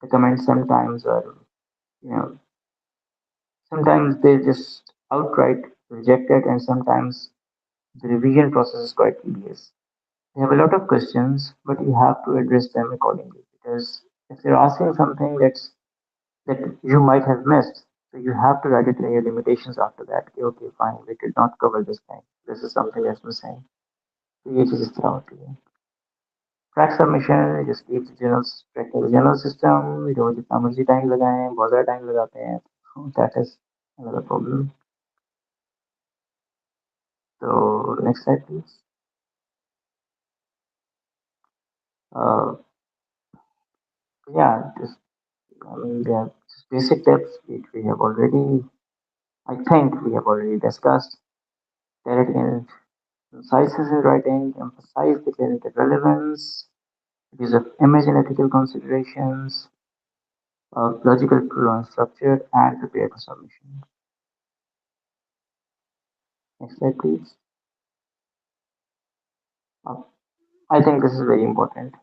recommend sometimes or you know sometimes they just outright reject it and sometimes the revision process is quite tedious. They have a lot of questions, but you have to address them accordingly because if they're asking something that you might have missed, so you have to write it in your limitations after that. Okay, okay, fine, we did not cover this thing. This is something that's missing. So ये चीज़ इस तरह होती है. Track submission, just keep the journal track of the journal system. रोज जितना मर्जी time लगाएं, बहुत ज़्यादा टाइम लगाते हैं. That is another problem. So next slide, please. Uh, yeah, just I mean, yeah, just basic tips which we have already I think we have already discussed. Clarity and conciseness in writing, emphasize the clinical relevance, use of image and ethical considerations, logical structure, and prepare for submission. Next slide, please. Uh, I think this is very important.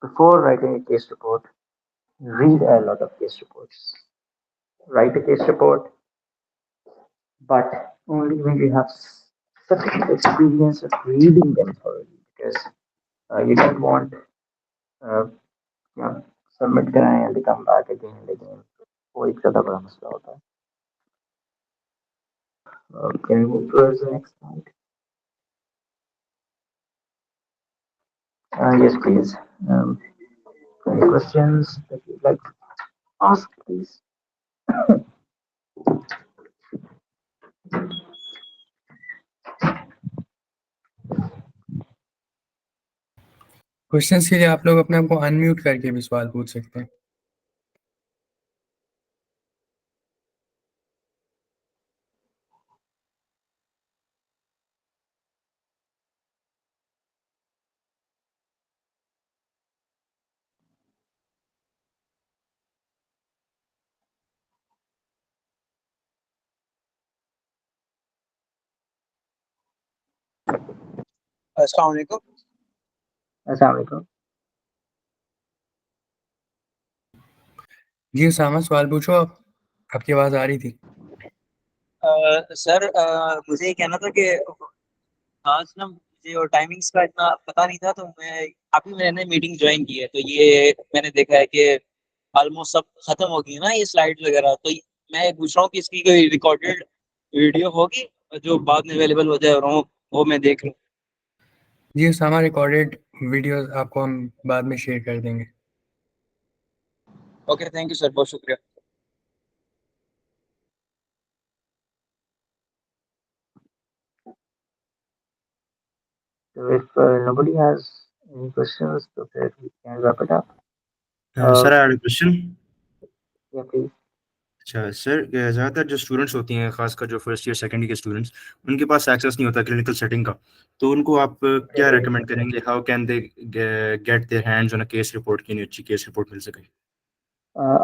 Before writing a case report, read a lot of case reports. Write a case report, but only when you have sufficient experience of reading them thoroughly, because you don't want uh, या submit कराएं and come back again and again वो एक ज़्यादा बड़ा मसला होता है. Can we move towards the next slide? Yes, please. Any questions that you'd like to ask, please? Questions के लिए आप लोग अपने आप को अनम्यूट करके भी सवाल पूछ सकते हैं. अस्सलाम वालेकुम। अस्सलाम वालेकुम. जी उसामा, सवाल पूछो. आप आपकी आवाज़ आ रही थी. सर मुझे ये कहना था कि आज ना मुझे और टाइमिंग्स का इतना पता नहीं था, तो मैं अभी मैंने मीटिंग ज्वाइन की है, तो ये मैंने देखा है कि ऑलमोस्ट सब खत्म हो गई है ना ये स्लाइड्स वगैरह, तो मैं पूछ रहा हूँ कि इसकी कोई रिकॉर्डेड वीडियो होगी जो बाद में अवेलेबल हो जाए और वो मैं देख लूँ. जी उसामा, रिकॉर्डेड वीडियोस आपको हम बाद में शेयर कर देंगे. ओके, थैंक यू सर, बहुत शुक्रिया. So if nobody has any questions, so then we can wrap it up. Sir I had a question. Yeah, please. अच्छा सर, ज़्यादातर जो स्टूडेंट्स होती हैं, खासकर जो फर्स्ट ईयर सेकेंड ईयर के स्टूडेंट्स, उनके पास एक्सेस नहीं होता क्लिनिकल सेटिंग का, तो उनको आप क्या रेकमेंड करेंगे? How can they get their hands on a case report की अच्छी केस रिपोर्ट मिल सके?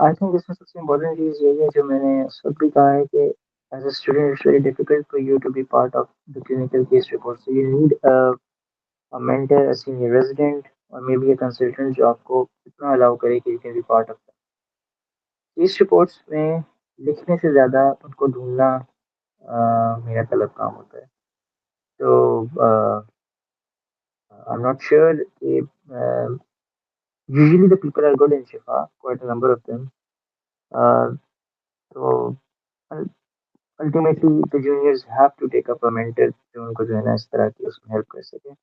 आई थिंक इसमें सबसे इम्पोर्टेंट चीज़ यही है जो मैंने सब भी कहा है कि as a student it's very difficult for you to be part of the clinical case report, so you need a mentor, a senior resident, or maybe a consultant जो आपको इतना अलाउ करे कि you can be part of that. Case reports में लिखने से ज़्यादा उनको ढूंढना मेरा तलब काम होता है. तो I'm not sure कि usually the people are good in Shifa, quite a number of them. तो ultimately the juniors have to take up a mentor जो उनको जो है ना इस तरह की उसमें हेल्प कर सके।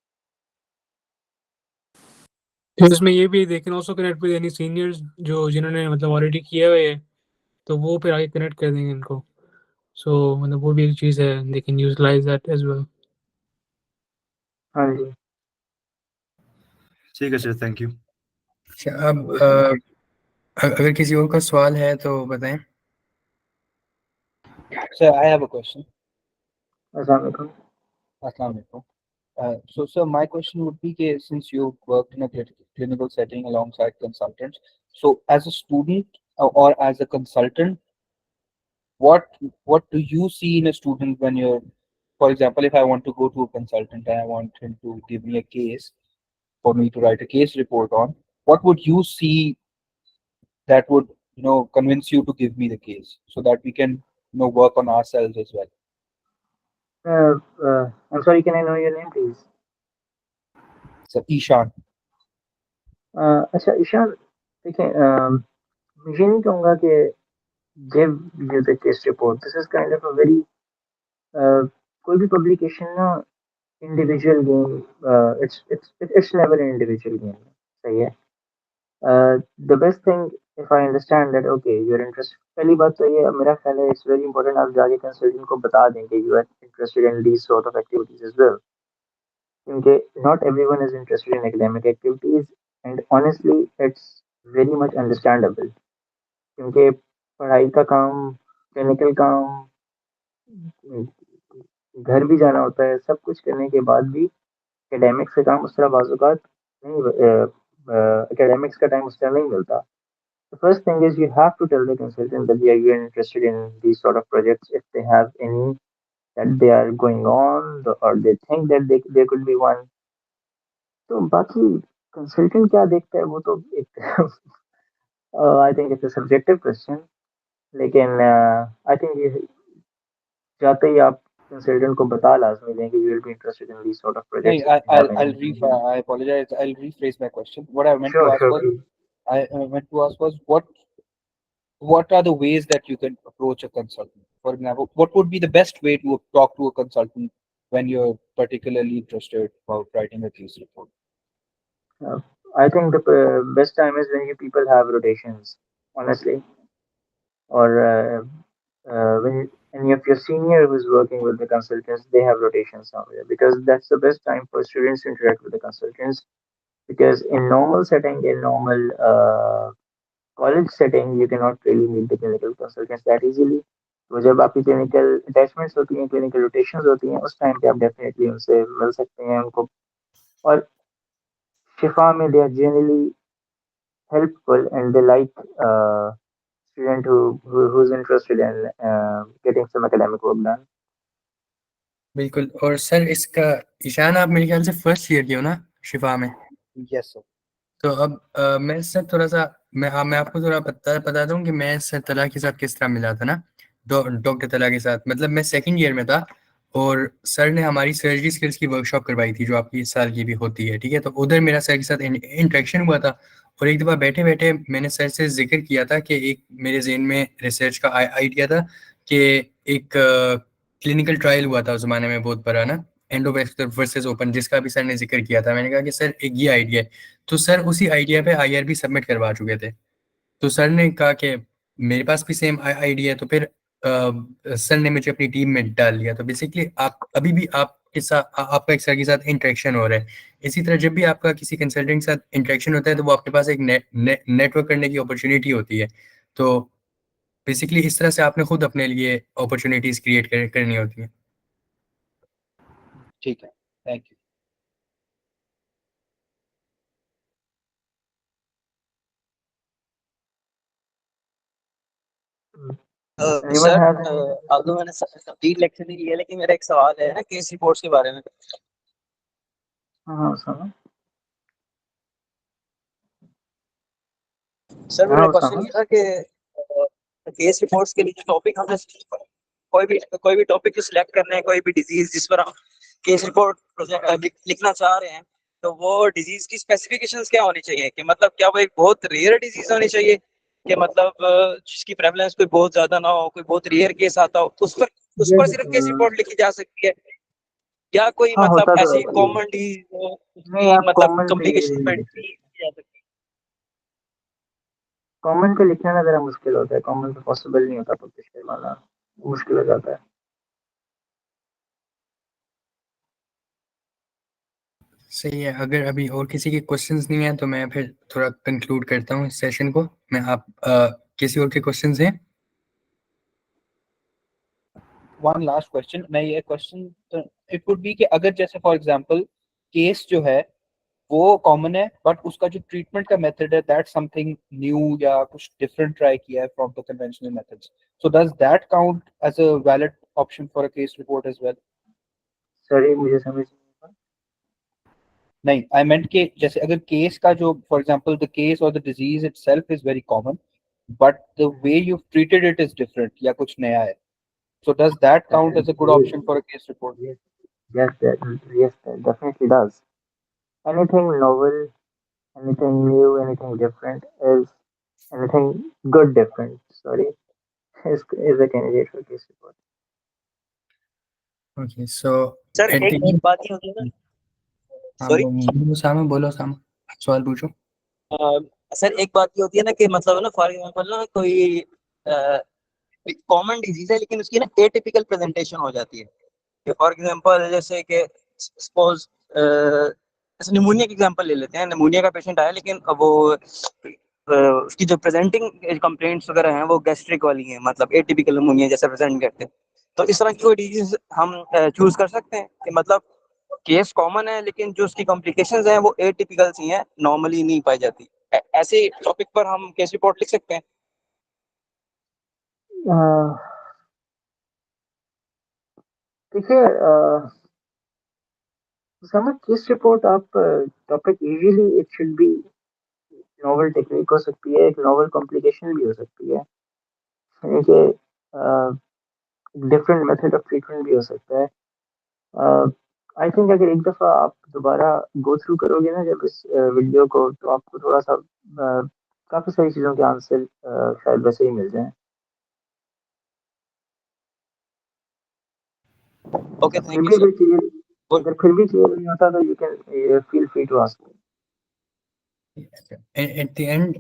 फिर उसमें ये भी they can also connect with any seniors जो जिन्होंने मतलब ऑलरेडी किया हुआ है, तो वो फिर आगे कनेक्ट कर देंगे इनको। सो मतलब वो भी एक चीज़ है, they can utilize that as well. हाँ जी ठीक है सर, थैंक यू। अच्छा, अब अगर किसी और का सवाल है तो बताएं। Sir, I have a question. अस्सलाम वालेकुम। Assalamu alaikum. So, sir, my question would be, since you worked in a clinical setting alongside consultants, so as a student or as a consultant, what do you see in a student when you're, for example, if I want to go to a consultant and I want him to give me a case for me to write a case report on, what would you see that would convince you to give me the case so that we can work on ourselves as well? I'm sorry, can I know your name please? So, Ishan. अच्छा ईशान, देखिए मैं ये नहीं कहूँगा कि give you the case report. This is kind of a very कोई भी publication ना individual game, it's never an individual game, सही है। The best thing if I understand that okay you're interested, पहली बात तो ये मेरा ख्याल है it's very important आप जाके कंसल्टेंट को बता दें कि you are interested in these sort of activities as well, क्योंकि not everyone is interested in academic activities and honestly it's very much understandable, क्योंकि पढ़ाई का काम, क्लिनिकल काम, घर भी जाना होता है, सब कुछ करने के बाद भी एकेडमिक्स का काम उस तरह बाज़-औक़ात नहीं, एकेडमिक्स का टाइम उस तरह नहीं मिलता। The first thing is you have to tell the consultant that yeah, you are interested in these sort of projects if they have any that they are going on or they think that there could be one. तो बाकी consultant क्या देखता है वो तो एक I think it's a subjective question, लेकिन I think ये जाते ही आप कंसल्टेंट को बता लाज़मी दें कि you will be interested in these sort of No, projects if they have anything. I apologize. I'll rephrase my question. What I meant to Sure, ask sure, was, please. what are the ways that you can approach a consultant? For example, what would be the best way to talk to a consultant when you're particularly interested about writing a case report? I think the best time is when you people have rotations, honestly, or when any of your senior who's working with the consultants, they have rotations somewhere, because that's the best time for students to interact with the consultants. Because in normal setting, in normal college setting, you cannot really meet the clinical consultants that easily. तो जब आपकी clinical attachments होती हैं, clinical rotations होती हैं, उस time पे आप डेफिनेटली उनसे मिल सकते हैं उनको। और शिफा में they are generally helpful and they like student who's interested in getting some academic work done. बिल्कुल। और सर इसका ईशान आप मेरे ख्याल से फर्स्ट ईयर की हो ना शिफा में? Yes, sir. तो अब मैं सर थोड़ा सा मैं आपको थोड़ा बता दूं कि मैं सर तला के साथ किस तरह मिला था ना, डॉक्टर तला के साथ। मतलब मैं सेकंड ईयर में था और सर ने हमारी सर्जरी स्किल्स की वर्कशॉप करवाई थी जो आपकी इस साल की भी होती है, ठीक है। तो उधर मेरा सर के साथ इंटरेक्शन हुआ था और एक दफ़ा बैठे बैठे मैंने सर से जिक्र किया था कि एक मेरे जेहन में रिसर्च का आइडिया था कि एक क्लिनिकल ट्रायल हुआ था उस ज़माने में बहुत बड़ा ना, एंडोवैस्कुलर वर्सेस ओपन, जिसका भी सर ने जिक्र किया था। मैंने कहा कि सर एक ये आइडिया है, तो सर उसी आइडिया पे आईआरबी सबमिट करवा चुके थे। तो सर ने कहा कि मेरे पास भी सेम आइडिया है, तो फिर सर ने मुझे अपनी टीम में डाल लिया। तो बेसिकली आप अभी भी आपके साथ आपका एक सर के साथ इंटरेक्शन हो रहा है। इसी तरह जब भी आपका किसी कंसल्टेंट के साथ इंटरेक्शन होता है तो वो आपके पास एक नेटवर्क करने की अपॉर्चुनिटी होती है। तो बेसिकली इस तरह से आपने खुद अपने लिए अपॉर्चुनिटीज क्रिएट करनी होती है। ठीक है, thank you. Anyone sir has any? अब तो मैंने कंप्लीट लेक्चर नहीं लिया, लेकिन मेरा एक सवाल है ना केस रिपोर्ट्स के बारे में। हाँ उसामा। सर मेरा हाँ क्वेश्चन उसामा। ये था कि केस रिपोर्ट्स के लिए जो टॉपिक हमने कोई भी टॉपिक जो सिलेक्ट करना है, कोई भी डिजीज जिस पर हम केस रिपोर्ट लिखना चाह रहे हैं, तो वो डिजीज की स्पेसिफिकेशंस क्या होनी चाहिए? कि मतलब क्या वो एक बहुत रेयर डिजीज होनी चाहिए कि मतलब जिसकी प्रेवलेंस कोई बहुत ज्यादा ना हो, कोई बहुत रेयर केस आता हो, उस पर सिर्फ केस रिपोर्ट लिखी जा सकती है, या कोई हाँ मतलब होता तो ऐसी है ये। कॉमन डिजीज हो नहीं, उसकी आप मतलब कॉमन पे कॉम्प्लिकेशन नहीं पर लिख सकते। की जा सकती कॉमन पे लिखना ना जरा मुश्किल होता है, कॉमन पे पॉसिबल नहीं होता पब्लिश करवाना, मुश्किल हो जाता है। सही है। अगर अभी और किसी के क्वेश्चंस नहीं है तो मैं फिर थोड़ा कंक्लूड करता हूँ इस सेशन को। मैं आप किसी और के क्वेश्चंस हैं? वन लास्ट क्वेश्चन, मैं ये क्वेश्चन इट वुड बी कि अगर जैसे फॉर एग्जांपल केस जो है वो कॉमन है बट उसका जो ट्रीटमेंट का मेथड है दैट समथिंग न्यू या कुछ डिफरेंट ट्राई किया है from the conventional methods, so does that count as a valid option for a case report as well? Sorry, मुझे समझ नहीं आया। नहीं, आई मेंट कि जैसे अगर केस का जो फॉर एग्जांपल द केस और the disease itself is very common but the way you treated it is different या कुछ नया है, so does that count as a good option for a case report? Yes, yes, yes, that definitely does. Anything novel, anything new, anything different is anything good different. Sorry, is a candidate for case report. Okay, so है। Sir at the एक बात ये होती है ना, हाँ, sorry बोलो सामा, सवाल पूछो। सर एक बात ये होती है ना कि मतलब ना फॉर एग्जांपल ना कोई कॉमन डिजीज है लेकिन उसकी ना एटिपिकल प्रेजेंटेशन हो जाती है। फॉर एग्जांपल जैसे कि सपोज जैसे निमोनिया का एग्जांपल ले लेते हैं। निमोनिया का पेशेंट आया लेकिन वो उसकी जो प्रेजेंटिंग कंप्लेंट्स वगैरह हैं वो गैस्ट्रिक वाली हैं, मतलब एटिपिकल निमोनिया जैसे प्रेजेंट करते हैं। तो इस तरह की कोई डिजीज हम चूज कर सकते हैं कि मतलब केस कॉमन है लेकिन जो उसकी कॉम्प्लिकेशंस हैं वो एटिपिकल सी हैं, नॉर्मली नहीं पाई जाती। ऐसे टॉपिक पर हम केस रिपोर्ट लिख सकते हैं। Uh, देखिए, समझ केस रिपोर्ट आप topic usually it should B novel technique हो सकती है, एक नोवेल कॉम्प्लिकेशन भी हो सकती है, यानी कि डिफरेंट मेथड ऑफ ट्रीटमेंट भी हो सकता है। आई थिंक अगर एक दफ़ा आप दोबारा गो थ्रू करोगे ना जब इस वीडियो को, तो आपको थोड़ा सा काफ़ी सारी चीज़ों के आंसर शायद वैसे ही मिल जाएं। ओके, फिर थैंक यू भी सर। अगर क्लियर अगर फिर भी क्लियर नहीं होता तो you can feel free to ask. At the end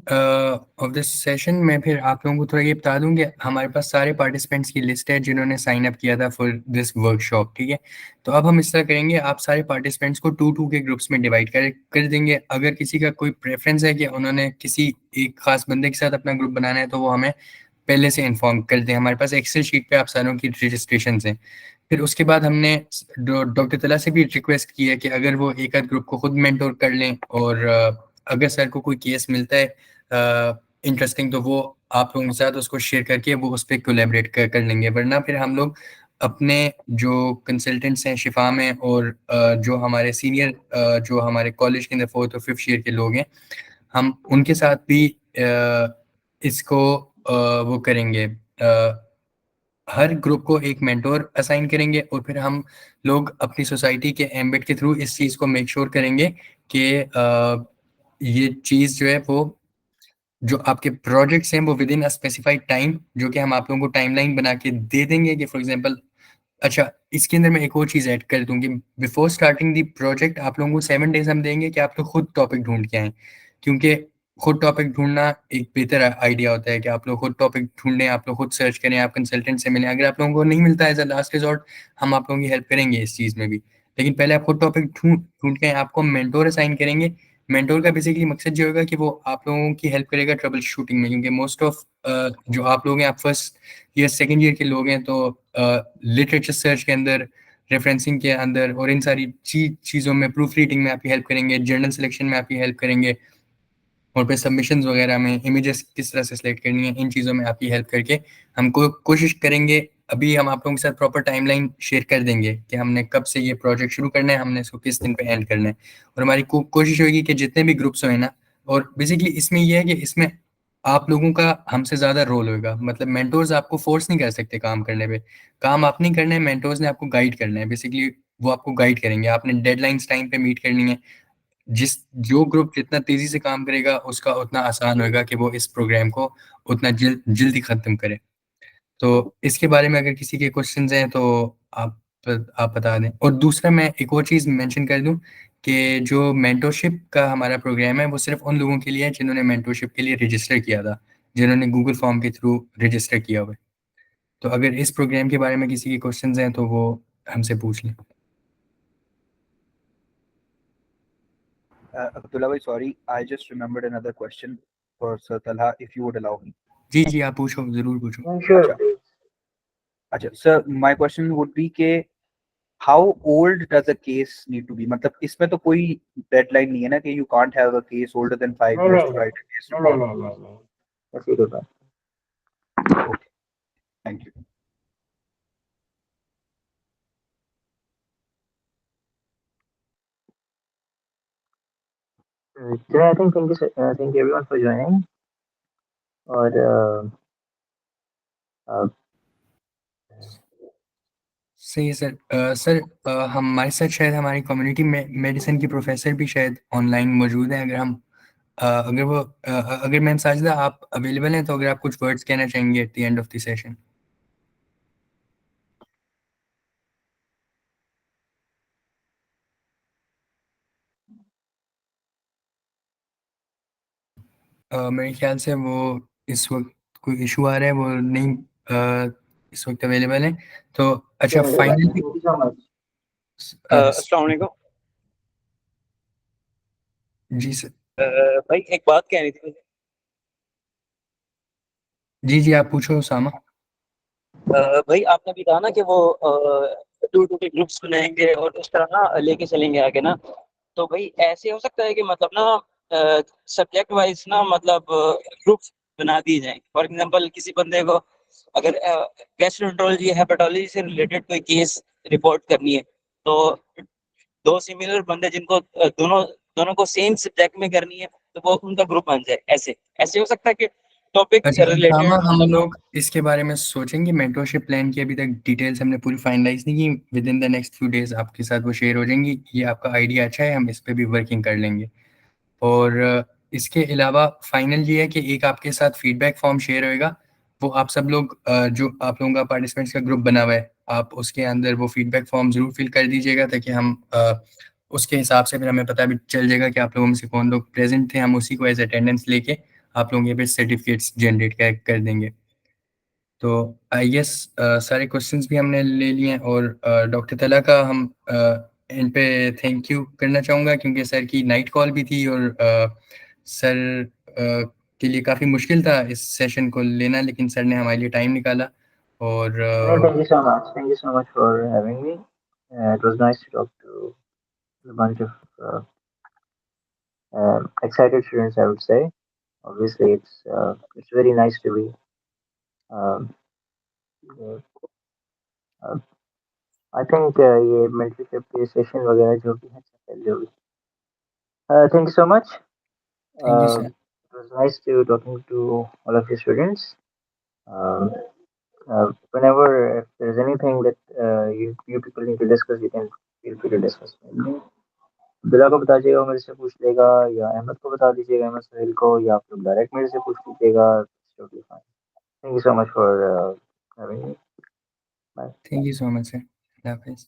of this session मैं फिर आप लोगों को थोड़ा ये बता दूं कि हमारे पास सारे पार्टिसिपेंट्स की लिस्ट है जिन्होंने साइन अप किया था फॉर दिस वर्कशॉप, ठीक है। तो अब हम इस तरह करेंगे, आप सारे पार्टिसिपेंट्स को 2-2 के ग्रुप्स में डिवाइड कर देंगे। अगर किसी का कोई प्रेफरेंस है कि उन्होंने किसी एक खास बंदे के साथ अपना ग्रुप बनाना है तो वो हमें पहले से इन्फॉर्म कर दें। हमारे पास एक्सेल शीट पे आप सारों की रजिस्ट्रेशन है। फिर उसके बाद हमने डॉक्टर तला से भी रिक्वेस्ट की है कि अगर वो एक आध ग्रुप को खुद मेंटोर कर लें, और अगर सर को कोई केस मिलता है इंटरेस्टिंग तो वो आप लोगों के साथ उसको शेयर करके वो उस पर कोलैबोरेट कर लेंगे। वरना फिर हम लोग अपने जो कंसल्टेंट्स हैं शिफा में और जो हमारे सीनियर जो हमारे कॉलेज के अंदर 4th और 5th ईयर के लोग हैं, हम उनके साथ भी इसको वो करेंगे, हर ग्रुप को एक मेंटोर असाइन करेंगे। और फिर हम लोग अपनी सोसाइटी के एम्बिट के थ्रू इस चीज़ को मेक श्योर करेंगे कि ये चीज़ जो है वो जो आपके प्रोजेक्ट्स हैं वो with in a specified time, जो कि हम आप लोगों को टाइमलाइन बना के दे देंगे कि फॉर एग्जांपल, अच्छा इसके अंदर मैं एक और चीज़ ऐड कर दूंगी, बिफोर स्टार्टिंग दी प्रोजेक्ट आप लोगों को 7 डेज हम देंगे कि आप लोग खुद टॉपिक ढूंढ के आएँ। क्योंकि खुद टॉपिक ढूंढना एक बेहतर आइडिया होता है कि आप लोग खुद टॉपिक ढूंढें, आप लोग खुद सर्च करें, आप कंसल्टेंट से मिलें। अगर आप लोगों को नहीं मिलता है एज अ लास्ट रिजॉर्ट, हम आप लोगों की हेल्प करेंगे इस चीज़ में भी। लेकिन पहले आप खुद टॉपिक ढूंढ के आपको मेंटोर असाइन करेंगे। मेंटोर का बेसिकली मकसद ये होगा कि वो आप लोगों की हेल्प करेगा ट्रबल शूटिंग में, क्योंकि मोस्ट ऑफ जो आप लोग हैं, आप फर्स्ट ईयर सेकेंड ईयर के लोग हैं, तो लिटरेचर सर्च के अंदर, रेफरेंसिंग के अंदर और इन सारी चीज़ों में, प्रूफ रीडिंग में आपकी हेल्प करेंगे, जर्नल सिलेक्शन में आपकी हेल्प करेंगे, और फिर सबमिशंस वगैरह में इमेजेस किस तरह से सिलेक्ट करनी है, इन चीज़ों में आपकी हेल्प करके हमको कोशिश करेंगे। अभी हम आप लोगों के साथ प्रॉपर टाइमलाइन शेयर कर देंगे कि हमने कब से ये प्रोजेक्ट शुरू करना है, हमने इसको किस दिन पे एंड करना है। और हमारी कोशिश होगी कि जितने भी ग्रुप्स हैं ना, और बेसिकली इसमें ये है कि इसमें आप लोगों का हमसे ज़्यादा रोल होगा। मतलब मेंटोर्स आपको फोर्स नहीं कर सकते काम करने पे, काम आप नहीं करना है, मेंटोर्स ने आपको गाइड करना है। बेसिकली वो आपको गाइड करेंगे, आपने डेडलाइंस टाइम पे मीट करनी है। जो ग्रुप जितना तेजी से काम करेगा उसका उतना आसान होगा कि वो इस प्रोग्राम को उतना जल्दी खत्म करे। तो इसके बारे में अगर किसी के क्वेश्चंस हैं तो आप बता दें। और दूसरा मैं एक और चीज़ मेंशन कर दूं कि जो मेंटरशिप का हमारा प्रोग्राम है वो सिर्फ उन लोगों के लिए है जिन्होंने मेंटरशिप के लिए रजिस्टर किया था, जिन्होंने गूगल फॉर्म के थ्रू रजिस्टर किया हुआ है। तो अगर इस प्रोग्राम के बारे में किसी के क्वेश्चंस हैं तो वो हमसे पूछ लें। Abdullah bhai, sorry, I just remembered another question for Sir Talha, if you would allow me. जी आप पूछो, जरूर पूछो। Sure. अच्छा sir, my question would be के how old does a case need to be? मतलब इसमें तो कोई deadline नहीं है ना कि you can't have a case older than 5 years to write a case report. नहीं, ऐसी कोई बात। Okay, thank you. Today, I think thank you everyone for joining. और सही है सर। सर हमारे साथ शायद हमारी कम्युनिटी में मेडिसिन की प्रोफेसर भी शायद ऑनलाइन मौजूद हैं। अगर हम अगर मैम साजिदा आप अवेलेबल हैं तो अगर आप कुछ वर्ड्स कहना चाहेंगे eight the end of the session. मेरे ख्याल से वो इस वक्त कोई इशू आ रहा है, वो नहीं इस वक्त अवेलेबल है। तो अच्छा फाइनली अस्सलाम वालेकुम। जी सर। भाई एक बात कहनी थी मुझे। जी आप पूछो उसामा। भाई आपने भी कहा ना कि वो 2 के ग्रुप्स बनाएंगे और उस तरह ना लेके चलेंगे आगे ना। तो भाई ऐसे हो सकता है कि मतलब ना सब्जेक्ट वाइज ना मतलब ग्रुप्स बना दिए जाएं। फॉर एग्जांपल किसी बंदे को अगर गैस्ट्रोएंटरोलॉजी हेपेटोलॉजी से रिलेटेड कोई केस रिपोर्ट करनी है तो 2 सिमिलर बंदे जिनको दोनों को सेम सब्जेक्ट में करनी है तो वो उनका ग्रुप बन जाए। ऐसे ऐसे हो सकता है कि टॉपिक अच्छा रिलेटेड हम मतलब लोग इसके बारे में सोचेंगे। मेंटरशिप प्लान की अभी तक डिटेल्स हमने पूरी फाइनलाइज नहीं की। With in the next few days आपके साथ वो शेयर हो जाएंगी। ये आपका आइडिया अच्छा है, हम इस पे भी वर्किंग कर लेंगे। और इसके अलावा फाइनल ये है कि एक आपके साथ फीडबैक फॉर्म शेयर होएगा। वो आप सब लोग जो आप लोगों का पार्टिसिपेंट्स का ग्रुप बना हुआ है, आप उसके अंदर वो फीडबैक फॉर्म जरूर फिल कर दीजिएगा ताकि हम उसके हिसाब से फिर हमें पता भी चल जाएगा कि आप लोगों में से कौन लोग प्रेजेंट थे। हम उसी को एज अटेंडेंस लेके आप लोगों के पे सर्टिफिकेट्स जनरेट कर देंगे। तो आई गेस सारे क्वेश्चंस भी हमने ले लिए हैं। और डॉक्टर तला का हम इन पे थैंक यू करना चाहूँगा क्योंकि सर की नाइट कॉल भी थी और सर के लिए काफ़ी मुश्किल था इस सेशन को लेना, लेकिन सर ने हमारे लिए टाइम निकाला। और thank you so much for having me. It was nice to talk to a bunch of excited students, I would say. Obviously, it's very nice to be. Um, uh, I think ये mentorship के session वगैरह जो भी है जो भी। Thank you so much. Thank you sir. It was nice to talking to all of you students. Um, whenever if there's anything that you people need to discuss, you can feel free to discuss with me. बिला को बता दीजिएगा, मेरे से पूछ लेगा, या अहमद को बता दीजिएगा, अहमद सहेल को, या आप लोग डायरेक्ट मेरे से पूछ लीजिएगा। Thank you so much for having me. Bye. Thank you so much sir. अल्लाह हाफिज़।